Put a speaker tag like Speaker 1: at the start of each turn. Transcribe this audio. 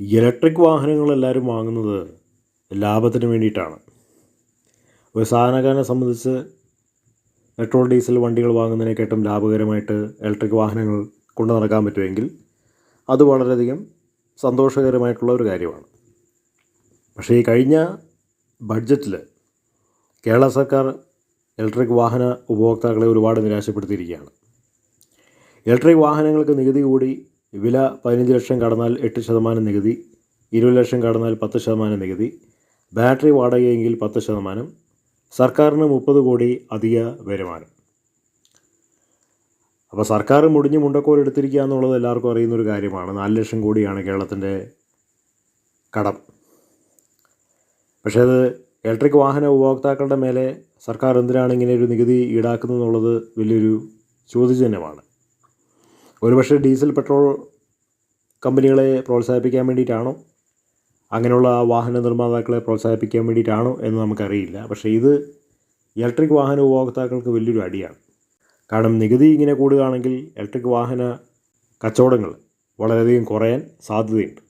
Speaker 1: Electric വാഹനങ്ങളെല്ലാവരും വാങ്ങുന്നത് ലാഭത്തിന് വേണ്ടിയിട്ടാണ്. ഒരു സാധാരണക്കാരനെ സംബന്ധിച്ച് പെട്രോൾ ഡീസൽ വണ്ടികൾ വാങ്ങുന്നതിനെക്കാട്ടും ലാഭകരമായിട്ട് ഇലക്ട്രിക് വാഹനങ്ങൾ കൊണ്ടു നടക്കാൻ പറ്റുമെങ്കിൽ അത് വളരെയധികം സന്തോഷകരമായിട്ടുള്ള ഒരു കാര്യമാണ്. പക്ഷേ ഈ കഴിഞ്ഞ ബഡ്ജറ്റിൽ കേരള സർക്കാർ ഇലക്ട്രിക് വാഹന ഉപഭോക്താക്കളെ ഒരുപാട് നിരാശപ്പെടുത്തിയിരിക്കുകയാണ്. ഇലക്ട്രിക് വാഹനങ്ങൾക്ക് നികുതി കൂടി വില 15 ലക്ഷം കടന്നാൽ 8% നികുതി, 20 ലക്ഷം കടന്നാൽ 10% നികുതി, ബാറ്ററി വാടകയെങ്കിൽ 10%, സർക്കാരിന് 30 കോടി അധിക വരുമാനം. അപ്പോൾ സർക്കാർ മുടിഞ്ഞ് മുണ്ടക്കോൽ എടുത്തിരിക്കുക എന്നുള്ളത് എല്ലാവർക്കും അറിയുന്നൊരു കാര്യമാണ്. 4 ലക്ഷം കോടിയാണ് കേരളത്തിൻ്റെ കടം. പക്ഷേ അത് ഇലക്ട്രിക് വാഹന ഉപഭോക്താക്കളുടെ മേലെ സർക്കാർ എന്തിനാണ് ഇങ്ങനെ ഒരു നികുതി ഈടാക്കുന്നത് എന്നുള്ളത് വലിയൊരു ചോദ്യചിഹ്നമാണ്. ഒരുപക്ഷെ ഡീസൽ പെട്രോൾ കമ്പനികളെ പ്രോത്സാഹിപ്പിക്കാൻ വേണ്ടിയിട്ടാണോ, അങ്ങനെയുള്ള വാഹന നിർമ്മാതാക്കളെ പ്രോത്സാഹിപ്പിക്കാൻ വേണ്ടിയിട്ടാണോ എന്ന് നമുക്കറിയില്ല. പക്ഷേ ഇത് ഇലക്ട്രിക് വാഹന ഉപഭോക്താക്കൾക്ക് വലിയൊരു അടിയാണ്. കാരണം നികുതി ഇങ്ങനെ കൂടുകയാണെങ്കിൽ ഇലക്ട്രിക് വാഹന കച്ചവടങ്ങൾ വളരെയധികം കുറയാൻ സാധ്യതയുണ്ട്.